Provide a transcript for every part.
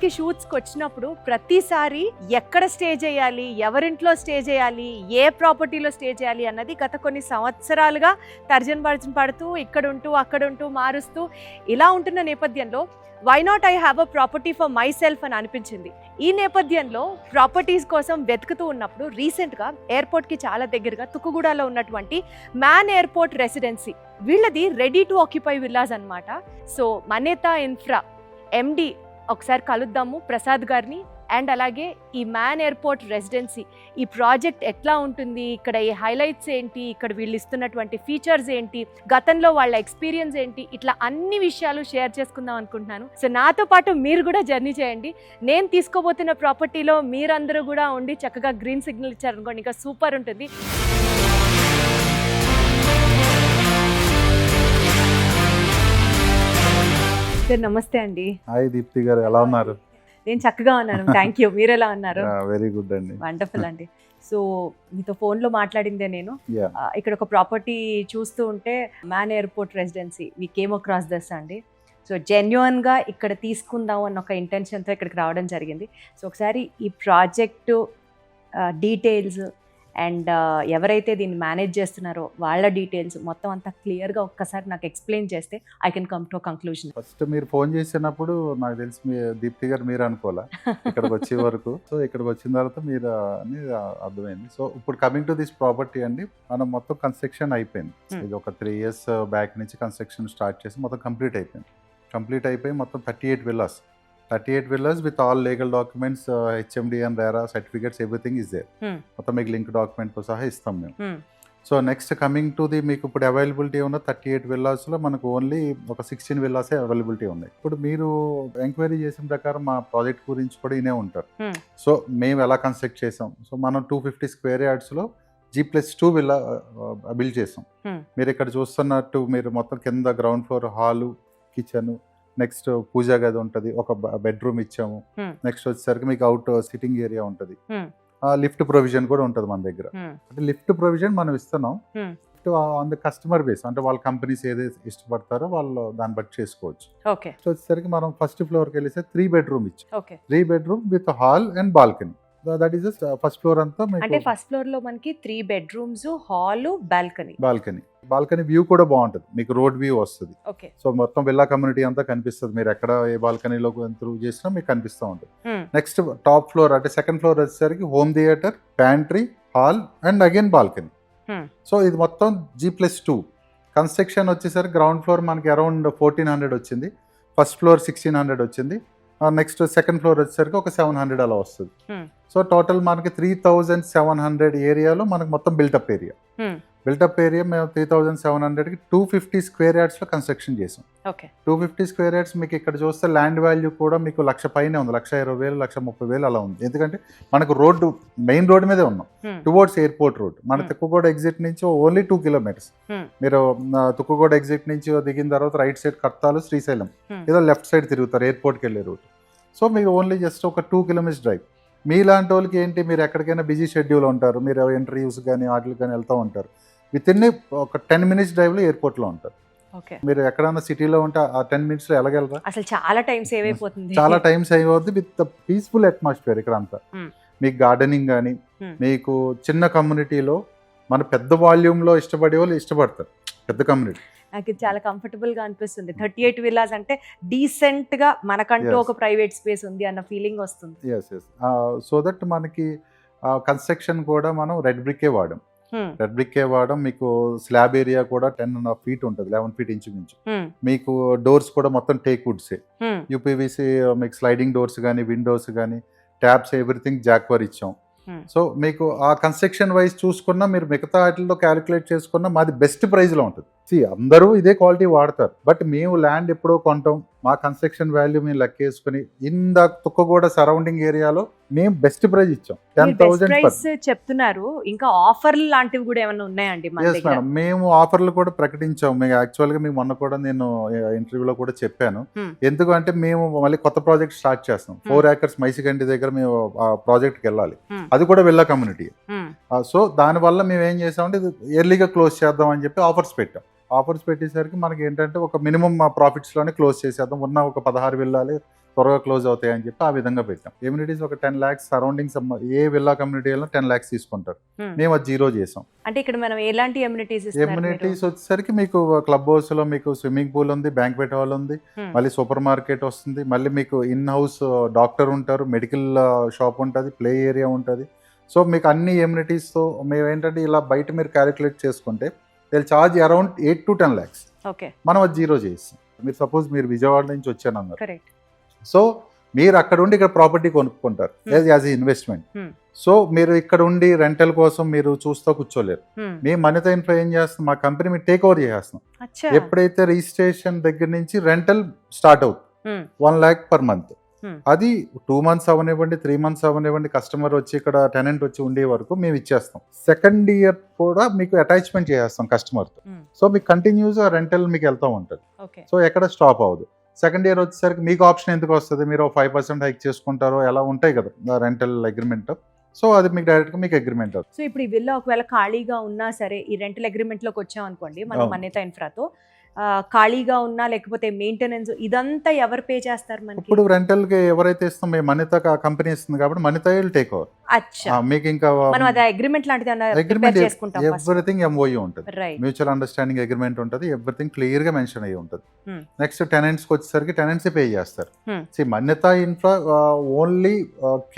కి షూట్స్ కి వచ్చినప్పుడు ప్రతిసారి ఎక్కడ స్టే చేయాలి, ఎవరింట్లో స్టే చేయాలి, ఏ ప్రాపర్టీలో స్టే చేయాలి అన్నది గత కొన్ని సంవత్సరాలుగా తర్జన పడుతూ ఇక్కడుంటూ అక్కడుంటూ మారుస్తూ ఇలా ఉంటున్న నేపథ్యంలో why not I have a property for myself అని అనిపించింది. ఈ నేపథ్యంలో ప్రాపర్టీస్ కోసం వెతుకుతూ ఉన్నప్పుడు రీసెంట్గా ఎయిర్పోర్ట్కి చాలా దగ్గరగా తుక్కుగూడలో ఉన్నటువంటి మ్యాన్ ఎయిర్పోర్ట్ రెసిడెన్సీ, వీళ్ళది రెడీ టు ఆక్యుపై విల్లాస్ అన్నమాట. సో మనేతా ఇన్ఫ్రా ఎండి ఒకసారి కలుద్దాము ప్రసాద్ గారిని. అండ్ అలాగే ఈ మ్యాన్ ఎయిర్పోర్ట్ రెసిడెన్సీ ఈ ప్రాజెక్ట్ ఎట్లా ఉంటుంది, ఇక్కడ ఈ హైలైట్స్ ఏంటి, ఇక్కడ వీళ్ళు ఇస్తున్నటువంటి ఫీచర్స్ ఏంటి, గతంలో వాళ్ళ ఎక్స్పీరియన్స్ ఏంటి, ఇట్లా అన్ని విషయాలు షేర్ చేసుకుందాం అనుకుంటున్నాను. సో నాతో పాటు మీరు కూడా జర్నీ చేయండి. నేను తీసుకోబోతున్న ప్రాపర్టీలో మీరందరూ కూడా ఉండి చక్కగా గ్రీన్ సిగ్నల్ ఇచ్చారనుకోండి, ఇంకా సూపర్ ఉంటుంది. సార్ నమస్తే అండి. హాయ్ దీప్తి గారు, ఎలా ఉన్నారు? నేను చక్కగా ఉన్నాను, థ్యాంక్ యూ. మీరు ఎలా ఉన్నారు? వెరీ గుడ్ అండి. వండర్ఫుల్ అండి. సో మీతో ఫోన్లో మాట్లాడిందే నేను. Yeah. ఇక్కడ ఒక ప్రాపర్టీ చూస్తూ ఉంటే man airport residency we came across this అండి. సో జెన్యున్గా ఇక్కడ తీసుకుందాం అన్న ఒక ఇంటెన్షన్తో ఇక్కడికి రావడం జరిగింది. సో ఒకసారి ఈ ప్రాజెక్టు డీటెయిల్స్ అండ్ ఎవరైతే దీన్ని మేనేజ్ చేస్తున్నారో వాళ్ళ డీటెయిల్స్ మొత్తం అంతా క్లియర్గా ఒక్కసారి నాకు ఎక్స్ప్లెయిన్ చేస్తే I can come to conclusion. First మీరు ఫోన్ చేసినప్పుడు నాకు తెలిసి దీప్తి గారు మీరు అనుకోవాలా ఇక్కడికి వచ్చే వరకు. సో ఇక్కడికి వచ్చిన తర్వాత మీరు అని అర్థమైంది. సో ఇప్పుడు కమింగ్ టు దిస్ ప్రాపర్టీ అండి, మనం మొత్తం కన్స్ట్రక్షన్ అయిపోయింది. ఇది ఒక 3 years బ్యాక్ నుంచి కన్స్ట్రక్షన్ స్టార్ట్ చేసి మొత్తం కంప్లీట్ అయిపోయి మొత్తం 38 villas with all legal documents, HMD and RERA certificates, everything is there. మొత్తం మీకు లింక్ డాక్యుమెంట్ సహా ఇస్తాం మేము. So next coming to the మీకు ఇప్పుడు అవైలబిలిటీ ఉన్న 38 villasలో మనకు ఓన్లీ ఒక 16 villas అవైలబిలిటీ ఉన్నాయి. ఇప్పుడు మీరు ఎంక్వైరీ చేసిన ప్రకారం మా ప్రాజెక్ట్ గురించి కూడా ఇనే ఉంటారు. సో మేము ఎలా కన్స్ట్రక్ట్ చేసాం, సో మనం 250 square yardsలో G+2 విల్లా బిల్డ్ చేసాం. మీరు ఇక్కడ చూస్తున్నట్టు మీరు మొత్తం కింద ground floor hall, kitchen, next పూజా గది ఉంటుంది, ఒక బెడ్రూమ్ ఇచ్చాము. నెక్స్ట్ వచ్చేసరికి మీకు అవుట్ సిట్టింగ్ ఏరియా ఉంటుంది, లిఫ్ట్ ప్రొవిజన్ కూడా ఉంటుంది మన దగ్గర. అంటే లిఫ్ట్ ప్రొవిజన్ మనం ఇస్తున్నాం ఆన్ ద కస్టమర్ బేస్, అంటే వాళ్ళ కంపెనీస్ ఏదైతే ఇష్టపడతారో వాళ్ళు దాన్ని బట్టి చేసుకోవచ్చు. సో వచ్చేసరికి మనం ఫస్ట్ ఫ్లోర్కి వెళ్ళేసి 3 bedroom ఇచ్చాం. 3 bedroom with hall and balcony. That is first floor అంతా. అంటే ఫస్ట్ ఫ్లోర్ లో మనకి 3 bedrooms, హాల్, బాల్కనీ వ్యూ కూడా బాగుంటుంది, మీకు రోడ్ వ్యూ వస్తుంది. సో మొత్తం విల్లా కమ్యూనిటీ అంతా కనిపిస్తుంది. మీరు ఎక్కడ ఏ బాల్కనీలో త్రూ చేసినా మీకు కనిపిస్తూ ఉంటుంది. నెక్స్ట్ టాప్ ఫ్లోర్ అంటే సెకండ్ ఫ్లోర్ వచ్చేసరికి home theatre, pantry, hall and again balcony. So ఇది మొత్తం G+2 కన్స్ట్రక్షన్ వచ్చేసరికి గ్రౌండ్ ఫ్లోర్ మనకి అరౌండ్ 1400 వచ్చింది, ఫస్ట్ ఫ్లోర్ 1600 వచ్చింది, నెక్స్ట్ సెకండ్ ఫ్లోర్ వచ్చేసరికి ఒక 700 అలా వస్తుంది. సో టోటల్ మనకి 3700 ఏరియాలో మనకి మొత్తం బిల్టప్ ఏరియా మేము 3700కి 250 square yardsలో కన్స్ట్రక్షన్ చేసాం. 250 square yards మీకు ఇక్కడ చూస్తే ల్యాండ్ వాల్యూ కూడా మీకు 1,00,000 పైనే ఉంది, 1,20,000, 1,30,000 అలా ఉంది. ఎందుకంటే మనకు రోడ్డు మెయిన్ రోడ్ మీదే ఉన్నాం, టువర్డ్స్ ఎయిర్పోర్ట్ రోడ్. మన తుక్కుగూడ ఎగ్జిట్ నుంచి ఓన్లీ 2 kilometers. మీరు తుక్కుగూడ ఎగ్జిట్ నుంచి దిగిన తర్వాత రైట్ సైడ్ కర్తాలు, శ్రీశైలం, ఏదో లెఫ్ట్ సైడ్ తిరుగుతారు ఎయిర్పోర్ట్కి వెళ్ళే రూట్. సో మీకు ఓన్లీ జస్ట్ ఒక 2 kilometers డ్రైవ్. మీలాంటి వాళ్ళకి ఏంటి, మీరు ఎక్కడికైనా బిజీ షెడ్యూల్ ఉంటారు, మీరు ఇంటర్వ్యూస్ కానీ వాటికి కానీ వెళ్తూ ఉంటారు, విత్ ఇన్ ఒక 10 minutes డ్రైవ్లో ఎయిర్పోర్ట్లో ఉంటారు. మీరు ఎక్కడైనా సిటీలో ఉంటే ఆ 10 minutesలో ఎలాగెళ్ళరా? అసలు చాలా టైం సేవ్ అయిపోతుంది, చాలా టైం సేవ్ అవుతుంది విత్ పీస్ఫుల్ అట్మాస్ఫియర్. ఇక్కడ అంతా మీకు గార్డెనింగ్ కానీ, మీకు చిన్న కమ్యూనిటీలో మన పెద్ద వాల్యూమ్లో ఇష్టపడే వాళ్ళు ఇష్టపడతారు, పెద్ద కమ్యూనిటీ. నాకు ఇది చాలా కంఫర్టబుల్ గా అనిపిస్తుంది. 38 villas అంటే డీసెంట్ గా మనకంటూ ఒక ప్రైవేట్ స్పేస్ ఉంది అన్న ఫీలింగ్ వస్తుంది. సో దట్ మనకి కన్స్ట్రక్షన్ కూడా మనం రెడ్ బ్రిక్కే వాడడం. మీకు స్లాబ్ ఏరియా కూడా 10.5 feet ఉంటుంది, 11 feet ఇంచుమించు. మీకు డోర్స్ కూడా మొత్తం టేక్ వుడ్సే, యూపీవీసీ, మీకు స్లైడింగ్ డోర్స్ కానీ, విండోస్ కానీ, ట్యాప్స్, ఎవ్రీథింగ్ జాక్వర్ ఇచ్చాం. సో మీకు ఆ కన్స్ట్రక్షన్ వైజ్ చూసుకున్నా, మీరు మిగతా వాటిల్లో క్యాలిక్యులేట్ చేసుకున్నా మాది బెస్ట్ ప్రైస్లో ఉంటుంది. అందరూ ఇదే క్వాలిటీ వాడతారు, బట్ మేము ల్యాండ్ ఎప్పుడో కొంటాం, మా కన్స్ట్రక్షన్ వాల్యూ మేము లెక్కేసుకుని ఇంద తుక్కగూడ సరౌండింగ్ ఏరియాలో మేము బెస్ట్ ప్రైస్ ఇచ్చాం. 10,000 చెప్తున్నారు. ఇంకా ఆఫర్లు లాంటివి కూడా ఏమైనా ఉన్నాయండి? మేడం మేము ఆఫర్లు కూడా ప్రకటించాం. మేము యాక్చువల్గా మీకు మొన్న కూడా నేను ఇంటర్వ్యూలో కూడా చెప్పాను. ఎందుకంటే మేము మళ్ళీ కొత్త ప్రాజెక్ట్ స్టార్ట్ చేస్తాం. 4 acres మైసిగండి దగ్గర మేము ఆ ప్రాజెక్ట్కి వెళ్ళాలి, అది కూడా విల్లా కమ్యూనిటీ. సో దానివల్ల మేము ఏం చేసామంటే ఎర్లీగా క్లోజ్ చేద్దాం అని చెప్పి ఆఫర్స్ పెట్టాం. ఆఫర్స్ పెట్టేసరికి మనకి ఏంటంటే ఒక మినిమం ప్రాఫిట్స్లోనే క్లోజ్ చేసేద్దాం. ఉన్న ఒక 16 విల్లాలు త్వరగా క్లోజ్ అవుతాయి అని చెప్పి ఆ విధంగా పెట్టాం. ఎమ్యూనిటీస్ ఒక 10 lakhs సరౌండింగ్స్ ఏ విల్లా కమ్యూనిటీలో 10 lakhs తీసుకుంటారు. మేము అది 0 చేసాం. అంటే ఇక్కడ మనం ఎలాంటి ఎమ్యూనిటీస్ ఎమ్యూనిటీస్ వచ్చేసరికి మీకు క్లబ్ హౌస్ లో మీకు స్విమ్మింగ్ పూల్ ఉంది, బ్యాంక్వెట్ హాల్ ఉంది, మళ్ళీ సూపర్ మార్కెట్ వస్తుంది, మళ్ళీ మీకు ఇన్ హౌస్ డాక్టర్ ఉంటారు, మెడికల్ షాప్ ఉంటుంది, ప్లే ఏరియా ఉంటుంది. సో మీకు అన్ని ఎమ్యూనిటీస్ తో మేము ఏంటంటే ఇలా బయట మీరు క్యాలిక్యులేట్ చేసుకుంటే దిల్ charge around 8 to 10 lakhs. Okay, మనం అది 0 చేస్తాం. మీరు సపోజ్ మీరు విజయవాడ నుంచి వచ్చాను అన్నారు, కరెక్ట్. సో మీరు అక్కడ ఉండి ఇక్కడ ప్రాపర్టీ కొనుక్కుంటారు యాజ్ ఇన్వెస్ట్మెంట్. సో మీరు ఇక్కడ ఉండి రెంటల్ కోసం మీరు చూస్తూ కూర్చోలేరు. మేము మనీతో ఇన్ఫ్రా ఏం చేస్తాం, మా కంపెనీ మీరు టేక్ ఓవర్ చేసేస్తాం. ఎప్పుడైతే రిజిస్ట్రేషన్ దగ్గర నుంచి రెంటల్ స్టార్ట్ అవుతుంది 1 lakh per month, అది 2 months అవనివ్వండి, 3 months అవనివ్వండి, కస్టమర్ వచ్చి ఇక్కడ టెనెంట్ వచ్చి ఉండే వరకు మేము ఇచ్చేస్తాం. సెకండ్ ఇయర్ కూడా మీకు అటాచ్మెంట్ చేసేస్తాం కస్టమర్తో. సో మీకు కంటిన్యూస్ రెంటల్ మీకు వెళ్తూ ఉంటుంది. సో ఎక్కడ స్టాప్ అవ్వదు. సెకండ్ ఇయర్ వచ్చేసరికి మీకు ఆప్షన్ ఎందుకు వస్తుంది, మీరు 5% హైక్ చేసుకుంటారో ఎలా ఉంటాయి కదా రెంటల్ అగ్రిమెంట్. సో అది మీకు డైరెక్ట్ గా మీకు అగ్రిమెంట్ అవుతుంది. సో ఇప్పుడు ఈ విల్లా ఒకవేళ ఖాళీగా ఉన్నా సరే, ఈ రెంటల్ అగ్రిమెంట్ లోకి వచ్చాం అనుకోండి మనం మన్యత ఇన్ఫ్రాతో, ఖాళీగా ఉన్నా లేకపోతే మెయింటెనెన్స్ ఇదంతా ఎవరు పే చేస్తారు మనకి? ఇప్పుడు రెంటల్ కి ఎవరైతే ఇస్తాం, మేము మన్యత కంపెనీ ఇస్తుంది కాబట్టి మన్యత విల్ టేక్ ఓవర్. అచ్చా, మీకు ఇంకా మనం అది అగ్రిమెంట్ లాంటిది అగ్రిమెంట్ చేసుకుంటాం. ఎవ్రీథింగ్ ఎంఓయూ ఉంటుంది, మ్యూచువల్ అండర్స్టాండింగ్ అగ్రిమెంట్ ఉంటుంది, ఎవ్రీథింగ్ క్లియర్ గా మెన్షన్ అయ్యి ఉంటుంది. నెక్స్ట్ టెనెంట్స్ కి వచ్చేసరికి టెనెంట్స్ పే చేస్తారు. Manyata Infra only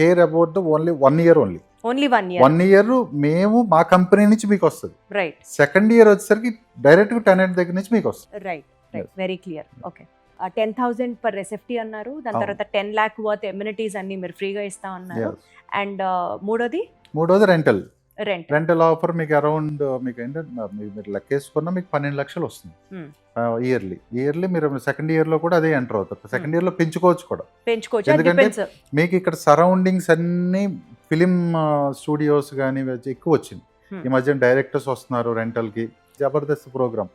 care about the only 1 year only. Only 1 year మేము మా కంపెనీ నుంచి మీకు వస్తుంది. రైట్. సెకండ్ ఇయర్ వచ్చేసరికి డైరెక్ట్ టెనెంట్ దగ్గర నుంచి మీకు వస్తుంది. Right, very clear. Okay, 10,000 per SFT అన్నారు, దాని తర్వాత 10 lakh వర్త్ ఎమ్యూనిటీస్ అన్ని మీరు ఫ్రీగా ఇస్తా అన్నారు. అండ్ మూడోది రెంటల్. రెంటల్ ఆఫర్ మీకు అరౌండ్ మీకు ఏంటంటే మీరు లెక్కేసుకున్నా మీకు 12 lakhs వస్తుంది ఇయర్లీ. మీరు సెకండ్ ఇయర్ లో కూడా అదే ఎంటర్ అవుతారు. సెకండ్ ఇయర్ లో పెంచుకోవచ్చు. ఎందుకంటే మీకు ఇక్కడ సరౌండింగ్స్ అన్ని ఫిలిం స్టూడియోస్ కానీ ఎక్కువ వచ్చింది. ఈ మధ్య డైరెక్టర్స్ వస్తున్నారు రెంటల్ కి, జబర్దస్త్ ప్రోగ్రామ్.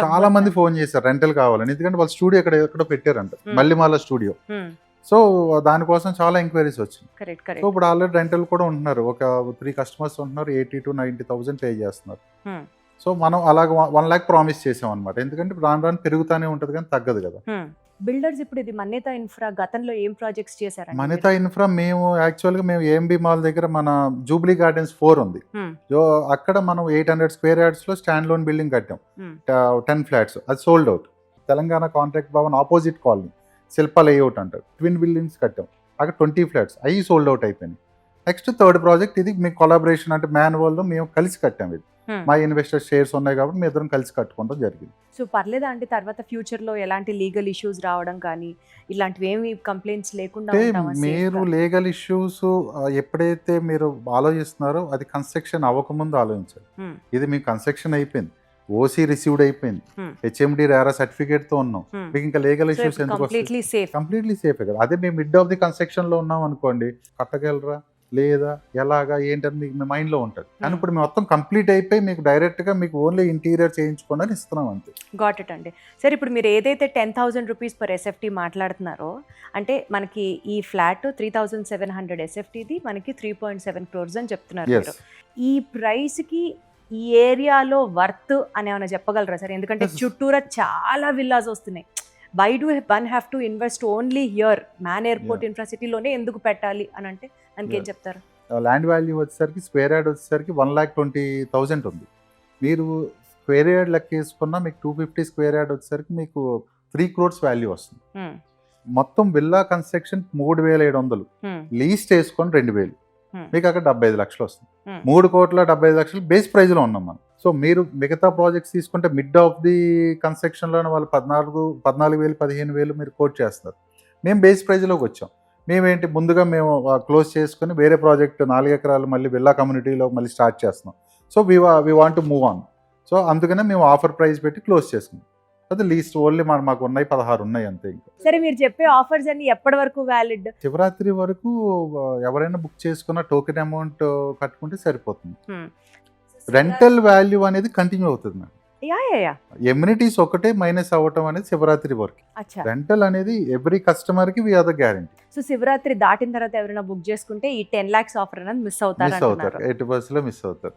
చాలా మంది ఫోన్ చేశారు రెంటల్ కావాలని, ఎందుకంటే వాళ్ళ స్టూడియో ఎక్కడో పెట్టారంట, మల్లిమాల స్టూడియో. సో దానికోసం చాలా ఎంక్వైరీస్ వచ్చింది. సో ఇప్పుడు ఆల్రెడీ రెంటల్ కూడా ఉంటున్నారు, ఒక 3 customers ఉంటున్నారు, 80 to 90,000 పే చేస్తున్నారు. సో మనం అలాగ 1 lakh ప్రామిస్ చేసాం అనమాట, ఎందుకంటే రాను పెరుగుతానే ఉంటది కానీ తగ్గదు కదా. బిల్డర్స్ ఇప్పుడు ఇది మన్యత ఇన్ఫ్రా గతంలో ఏం ప్రాజెక్ట్స్ చేశారు? మన్యత ఇన్ఫ్రా మేము యాక్చువల్గా మేము ఏఎంబి మాల్ దగ్గర మన జూబ్లీ గార్డెన్స్ 4 ఉంది. అక్కడ మనం 800 square yards లో స్టాండ్ లోన్ బిల్డింగ్ కట్టాం, 10 flats. అది sold out. Telangana contract Bhavan opposite colony Shilpa layout అంటారు, ట్విన్ బిల్డింగ్స్ కట్టాం, అక్కడ 20 flats అవి సోల్డ్ అవుట్ అయిపోయినాయి. నెక్స్ట్ థర్డ్ ప్రాజెక్ట్ ఇది మీకు కొలాబరేషన్, అంటే మ్యాన్ వరల్డ్ మేము కలిసి కట్టాం. ఇది మా ఇన్వెస్టర్ షేర్స్ ఉన్నాయి కాబట్టి మీ ఇద్దరం కలిసి కట్టుకుంటాం జరిగింది. సో పర్లేదా అంటే తర్వాత ఫ్యూచర్ లో ఎలాంటి లీగల్ ఇష్యూస్ రావడం కానీ ఇలాంటివి ఏమి కంప్లైంట్స్ లేకుండా మీరు లీగల్ ఇష్యూస్ ఎప్పుడైతే మీరు ఆలోచిస్తున్నారో అది కన్స్ట్రక్షన్ అవ్వకముందు ఆలోచించాలి. ఇది మీకు కన్స్ట్రక్షన్ అయిపోయింది, ఓసీ రిసీవ్డ్ అయిపోయింది, హెచ్ఎండి రేరా సర్టిఫికేట్ తో ఉన్నాం, మీకు ఇంకా లీగల్ ఇష్యూస్ ఎందుకు వస్తాయి? కంప్లీట్లీ సేఫ్ కదా. అదే మేము మిడ్ ఆఫ్ ది కన్స్ట్రక్షన్ లో ఉన్నాం అనుకోండి, కట్టగలరా లేదా ఎలాగా ఏంటని మీకు మీ మైండ్ లో ఉంటుంది. కానీ ఇప్పుడు మొత్తం కంప్లీట్ అయిపోయి మీకు డైరెక్ట్ గా మీకు ఓన్లీ ఇంటీరియర్ చేయించుకోండి అని ఇస్తున్నాం అంతే. గాట్ ఇట్ అండి. సరే ఇప్పుడు మీరు ఏదైతే 10,000 rupees పర్ ఎస్ఎఫ్టీ మాట్లాడుతున్నారో, అంటే మనకి ఈ ఫ్లాట్ 3,700 ఎస్ఎఫ్టీది మనకి 3.7 crores అని చెప్తున్నారు మీరు. ఈ ప్రైస్ కి ఈ ఏరియాలో వర్త్ అని ఏమైనా చెప్పగలరా సార్? ఎందుకంటే చుట్టూరా చాలా విల్లాస్ వస్తున్నాయి. Why do one have to invest only here man airport ఇన్ఫ్రాసిటీలోనే ఎందుకు పెట్టాలి అని అంటే దానికి ఏం చెప్తారు? ల్యాండ్ వాల్యూ వచ్చేసరికి స్క్వేర్ యార్డ్ వచ్చేసరికి 1,20,000 ఉంది. మీరు స్క్వేర్ యార్డ్ లెక్క వేసుకున్నా మీకు 250 square yard వచ్చేసరికి మీకు 3 crores వాల్యూ వస్తుంది. మొత్తం విల్లా కన్స్ట్రక్షన్ 3,700, లీజ్ చేసుకొని 2,000, మీకు అక్కడ 75 lakhs వస్తుంది. 3,75 బేస్ ప్రైజ్ లో ఉన్నాం మనం. సో మీరు మిగతా ప్రాజెక్ట్స్ తీసుకుంటే మిడ్ ఆఫ్ ది కన్స్ట్రక్షన్ లోనే వాళ్ళు 14,000 15,000 మీరు కోట్ చేస్తారు. మేము బేస్ ప్రైజ్ లోకి వచ్చాం. మేమేంటి ముందుగా మేము క్లోజ్ చేసుకుని వేరే ప్రాజెక్ట్ 4 acres మళ్ళీ విల్లా కమ్యూనిటీలో మళ్ళీ స్టార్ట్ చేస్తున్నాం. So we want to move on. So అందుకనే మేము ఆఫర్ ప్రైస్ పెట్టి క్లోజ్ చేసుకున్నాం. అది లీస్ట్ ఓన్లీ మాకు ఉన్నాయి 16 ఉన్నాయి అంతే. ఇంకా సరే మీరు చెప్పే ఆఫర్స్ అన్ని ఎప్పటి వరకు వ్యాలిడ్? శివరాత్రి వరకు ఎవరైనా బుక్ చేసుకున్న టోకెన్ అమౌంట్ కట్టుకుంటే సరిపోతుంది. రెంటల్ వాల్యూ అనేది కంటిన్యూ అవుతుంది మేడం. ఎమ్యూనిటీస్ ఒకటే మైనస్ అవ్వటం అనేది శివరాత్రి వరకు. రెంటల్ అనేది ఎవ్రీ కస్టమర్ కి we are the guarantee. So Shivaratri దాటిన తర్వాత ఎవరైనా బుక్ చేసుకుంటే ఈ 10 lakhs ఆఫర్ అనేది మిస్ అవుతారు. 80% మిస్ అవుతారు.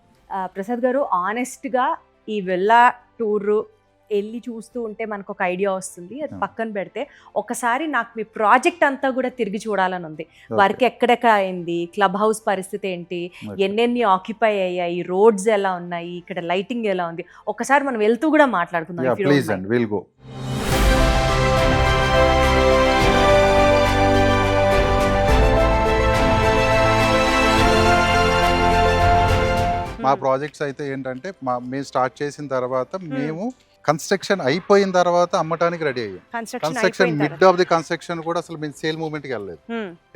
ప్రసాద్ గారు, ఆనెస్ట్ గా ఈ విల్లా టూర్ వెళ్ళి చూస్తూ ఉంటే మనకు ఒక ఐడియా వస్తుంది, అది Hmm. పక్కన పెడితే ఒకసారి నాకు మీ ప్రాజెక్ట్ అంతా కూడా తిరిగి చూడాలని ఉంది. వర్క్ ఎక్కడెక్కడ అయింది, క్లబ్ హౌస్ పరిస్థితి ఏంటి, ఎన్నెన్ని ఆక్యుపై అయ్యాయి, రోడ్స్ ఎలా ఉన్నాయి, ఇక్కడ లైటింగ్ ఎలా ఉంది, ఒకసారి మనం వెళ్తూ కూడా మాట్లాడుకుందాం. if you don't please mind. అండి, విల్ గో. మా ప్రాజెక్ట్స్ అయితే ఏంటంటే మేము స్టార్ట్ చేసిన తర్వాత మేము కన్స్ట్రక్షన్ అయిపోయిన తర్వాత అమ్మటానికి రెడీ అయ్యాం. Construction mid of the construction కూడా అసలు మేము సేల్ మూవ్మెంట్కి వెళ్ళలేదు.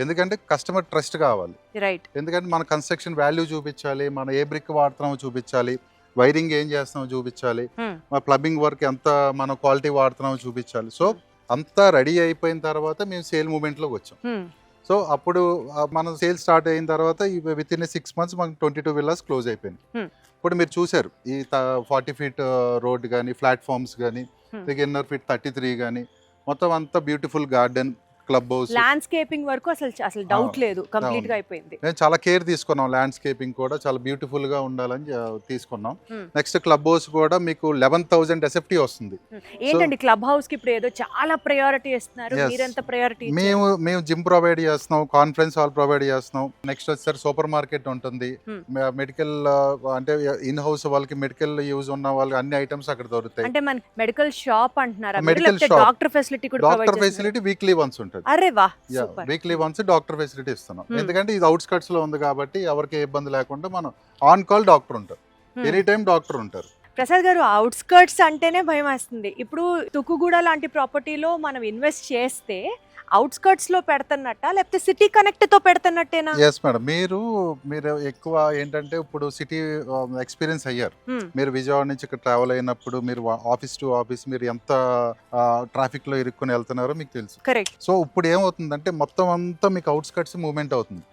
ఎందుకంటే కస్టమర్ ట్రస్ట్ కావాలి. రైట్. ఎందుకంటే మన కన్స్ట్రక్షన్ వాల్యూ చూపించాలి, మనం ఏ బ్రిక్ వాడుతున్నామో చూపించాలి, వైరింగ్ ఏం చేస్తున్నామో చూపించాలి, మా ప్లంబింగ్ వర్క్ ఎంత మనం క్వాలిటీ వాడుతున్నామో చూపించాలి. సో అంతా రెడీ అయిపోయిన తర్వాత మేము సేల్ మూవ్మెంట్లోకి వచ్చాం. సో అప్పుడు మనం సేల్ స్టార్ట్ అయిన తర్వాత విత్ ఇన్ 6 months మనకు 22 villas క్లోజ్ అయిపోయింది. ఇప్పుడు మీరు చూసారు ఈ 40 feet రోడ్ కానీ, ప్లాట్ఫామ్స్ కానీ, ఇన్నర్ ఫీట్ 33 కానీ, మొత్తం అంతా beautiful garden, club house, landscaping వరకు అసలు డౌట్ లేదు, కంప్లీట్ గా అయిపోయింది. మేము చాలా కేర్ తీసుకున్నాం. ల్యాండ్స్కేపింగ్ కూడా చాలా బ్యూటిఫుల్ గా ఉండాలని తీసుకున్నాం. నెక్స్ట్ క్లబ్ హౌస్ కూడా మీకు 11,000 SFT వస్తుంది. ఏంటండి క్లబ్ హౌస్ కి ఇప్పుడు ఏదో చాలా ప్రయారిటీ ఇస్తున్నారు, మీరెంత ప్రయారిటీ? మేము జిమ్ ప్రొవైడ్ చేస్తున్నాం, కాన్ఫరెన్స్ హాల్ ప్రొవైడ్ చేస్తున్నాం. నెక్స్ట్ వచ్చేసరి సూపర్ మార్కెట్ ఉంటుంది, మెడికల్ అంటే ఇన్ హౌస్ వాళ్ళకి మెడికల్ యూజ్ ఉన్న వాళ్ళకి అన్ని ఐటమ్స్ అక్కడ దొరుకుతాయి. అంటే మన మెడికల్ షాప్ అంటున్నారా? మెడికల్ షాప్, డాక్టర్ ఫెసిలిటీ కూడా డాక్టర్ ఫెసిలిటీ వీక్లీ వన్స్ ఉంటుంది. అరే వాహ్, super. Weekly once doctor facility ఇస్తున్నాం. ఎందుకంటే ఇది అవుట్స్కట్స్ లో ఉంది కాబట్టి ఎవరికి ఏ ఇబ్బంది లేకుండా మనం ఆన్ కాల్ డాక్టర్ ఉంటారు, ఎనీ టైం డాక్టర్ ఉంటారు. ప్రసాద్ గారు, అవుట్స్కర్ట్స్ అంటేనే భయం వేస్తుంది. ఇప్పుడు తుక్కుగూడ లాంటి ప్రాపర్టీలో మనం ఇన్వెస్ట్ చేస్తే అవుట్స్కర్ట్స్ లో పెడుతున్నట్ట, లేకపోతే సిటీ కనెక్ట్ తో పెడుతున్నట్టేనా? ఎస్ మేడం, మీరు ఎక్కువ ఏంటంటే ఇప్పుడు సిటీ ఎక్స్పీరియన్స్ అయ్యారు. మీరు విజయవాడ నుంచి ఇక్కడ ట్రావెల్ అయినప్పుడు మీరు ఆఫీస్ టు ఆఫీస్ మీరు ఎంత ట్రాఫిక్ లో ఇరుక్కుని వెళ్తున్నారో మీకు తెలుసు. కరెక్ట్. సో ఇప్పుడు ఏమవుతుందంటే మొత్తం అంతా మీకు అవుట్స్కట్స్ మూవ్మెంట్ అవుతుంది.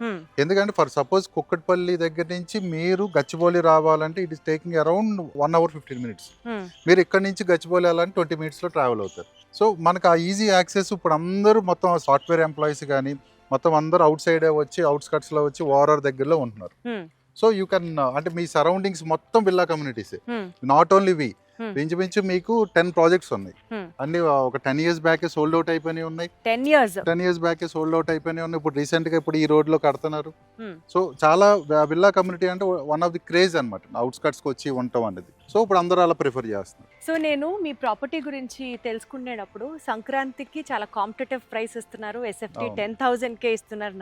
ఎందుకంటే ఫర్ సపోజ్ కుక్కట్పల్లి దగ్గర నుంచి మీరు గచ్చిబౌలి రావాలంటే it is taking around 1 hour 15 minutes. మీరు ఇక్కడ నుంచి గచ్చిబౌలి వెళ్ళాలంటే 20 minutes లో ట్రావెల్ అవుతారు. సో మనకు ఆ ఈజీ యాక్సెస్ ఇప్పుడు అందరూ మొత్తం సాఫ్ట్వేర్ ఎంప్లాయీస్ కానీ మొత్తం అందరూ అవుట్ సైడ్ వచ్చి అవుట్స్కట్స్ లో వచ్చి ఓఆర్ఆర్ దగ్గరలో ఉంటున్నారు. సో యూ కెన్ అంటే మీ సరౌండింగ్స్ మొత్తం విల్లా కమ్యూనిటీసే, నాట్ ఓన్లీ వి. ఇంచుమించు మీకు 10 ప్రాజెక్ట్స్ ఉన్నాయి. అన్ని ఒక 10 years బ్యాక్ సోల్డ్ అవుట్ అయిపోయినాయి ఉన్నాయి. 10 years బ్యాక్ సోల్డ్ అవుట్ అయిపోయినాయి ఉన్నాయి. ఇప్పుడు రీసెంట్ గా ఇప్పుడు ఈ రోడ్ లో కడుతున్నారు. సో చాలా విల్లా కమ్యూనిటీ అంటే వన్ ఆఫ్ ది క్రేజ్ అనమాట, అవుట్స్కట్స్ కి వచ్చి ఉండటం అనేది. సో ఇప్పుడు అందరూ అలా ప్రిఫర్ చేస్తున్నారు. సో నేను మీ ప్రాపర్టీ గురించి తెలుసుకునేటప్పుడు సంక్రాంతికి చాలా కాంపిటేటివ్ ప్రైస్ ఇస్తున్నారు, SFT 10,000K ఇస్తున్నారు.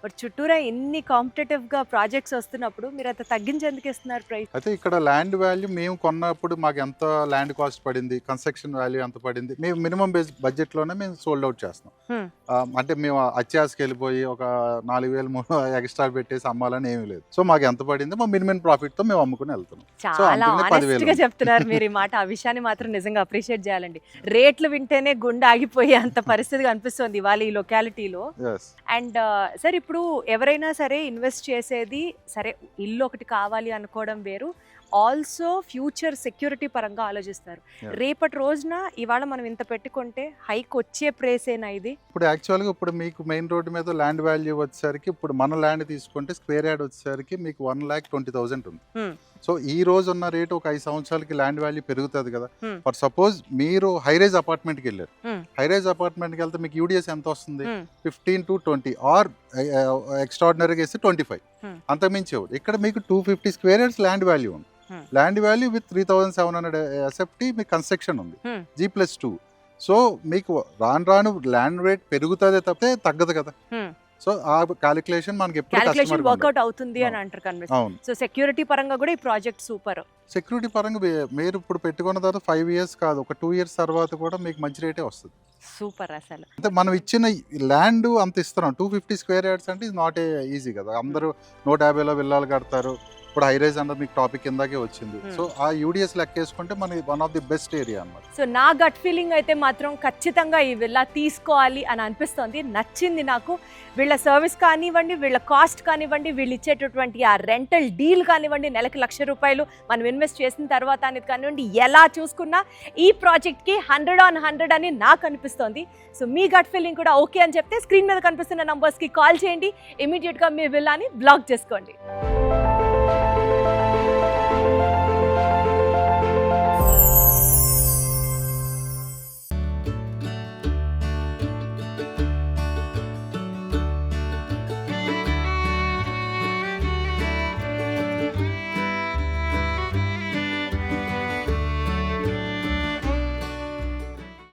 బట్ చుట్టూరా ఎన్ని కాంపిటేటివ్ గా ప్రాజెక్ట్స్ వస్తున్నప్పుడు మీరు అంత తగ్గించేందుకు ఇస్తున్నారు ప్రైస్? అయితే ఇక్కడ ల్యాండ్ వాల్యూ మేము కొన్నప్పుడు మాకు ఎంత ల్యాండ్ కాస్ట్ పడింది, కన్స్ట్రక్షన్ వాల్యూ ఎంత పడింది, మేము మినిమం బడ్జెట్ లోనే మేము సోల్డ్ అవుట్ చేస్తాం. అంటే మేము అత్యాసకి వెళ్ళిపోయి ఒక 4,000 ఎక్స్ట్రా పెట్టేసి అమ్మాలని ఏమీ లేదు. సో మాకు ఎంత పడింది మా మినిమం ప్రాఫిట్ తో మేము అమ్ముకుని వెళ్తున్నాం. చాలా ఆనెస్ట్ గా చెప్తున్నారు మీరు ఈ మాట. ఆ విషయాన్ని మాత్రం నిజంగా అప్రిషియేట్ చేయాలండి. రేట్లు వింటేనే గుండె ఆగిపోయే అంత పరిస్థితిగా అనిపిస్తుంది ఇవాళ ఈ లొకాలిటీలో. అండ్ సార్, ఇప్పుడు ఎవరైనా సరే ఇన్వెస్ట్ చేసేది సరే, ఇల్లు ఒకటి కావాలి అనుకోవడం వేరు, ఆల్సో ఫ్యూచర్ సెక్యూరిటీ పరంగా ఆలోచిస్తారు. రేపటి రోజున ఇవాళ మనం ఇంత పెట్టుకుంటే హైక్ వచ్చే ప్రైసేనా ఇది? ఇప్పుడు యాక్చువల్గా ఇప్పుడు మీకు మెయిన్ రోడ్డు మీద ల్యాండ్ వాల్యూ వచ్చేసరికి ఇప్పుడు మన ల్యాండ్ తీసుకుంటే స్క్వేర్ యార్డ్ వచ్చేసరికి మీకు 1,20,000 ఉంది. సో ఈ రోజు ఉన్న రేటు ఒక 5 సంవత్సరాలకి ల్యాండ్ వాల్యూ పెరుగుతుంది కదా. ఫర్ సపోజ్ మీరు హైరైజ్ అపార్ట్మెంట్కి వెళ్ళారు, హైరైజ్ అపార్ట్మెంట్కి వెళ్తే మీకు యూడిఎస్ ఎంత వస్తుంది? 15 to 20 ఆర్ ఎక్స్ట్రాడినరీగా వేస్తే 25, అంతకుమించి. ఇక్కడ మీకు 250 square yards ల్యాండ్ వాల్యూ ఉంది. ల్యాండ్ వాల్యూ విత్ 3,700 SFT మీకు కన్స్ట్రక్షన్ ఉంది, G+2. సో మీకు రాను ల్యాండ్ రేట్ పెరుగుతుందే తప్పితే తగ్గదు కదా. సో ఆ క్యాలిక్యులేషన్ మనకి ఎప్పుడు వర్కౌట్ అవుతుంది అని అంటారు కనిపిస్తుంది. సో సెక్యూరిటీ పరంగా కూడా ఈ ప్రాజెక్ట్ సూపర్. సెక్యూరిటీ పరంగా మీరు ఇప్పుడు పెట్టుకున్న తర్వాత 5 years కాదు, ఒక 2 years తర్వాత కూడా మీకు మంచి రేటే వస్తుంది. సూపర్. అసలు అంటే మనం ఇచ్చిన ల్యాండ్ అంత ఇస్తున్నాం. 250 square yards అంటే ఇది నాట్ ఈజీ కదా. అందరూ 150లో విల్లాలు కడతారు. ఇప్పుడు హైరైజ్ అన్నది మీకు టాపిక్ కిందకే వచ్చింది. సో ఆ యూడిఎస్ లెక్కేసుకుంటే మన one of the best area అన్నమాట. సో నా గట్ ఫీలింగ్ అయితే మాత్రం ఖచ్చితంగా ఈ విల్లా తీసుకోవాలి అని అనిపిస్తుంది. నచ్చింది నాకు. వీళ్ళ సర్వీస్ కానివ్వండి, వీళ్ళ కాస్ట్ కానివ్వండి, వీళ్ళు ఇచ్చేటటువంటి ఆ రెంటల్ డీల్ కానివ్వండి, నెలకి ₹1,00,000 మనం ఇన్వెస్ట్ చేసిన తర్వాత అనేది కానివ్వండి, ఎలా చూసుకున్నా ఈ ప్రాజెక్ట్కి 100 on 100 అని నాకు అనిపిస్తోంది. సో మీ గట్ ఫీలింగ్ కూడా ఓకే అని చెప్తే స్క్రీన్ మీద కనిపిస్తున్న నంబర్స్కి కాల్ చేయండి, ఇమీడియట్గా మీ విల్లాని బ్లాక్ చేసుకోండి.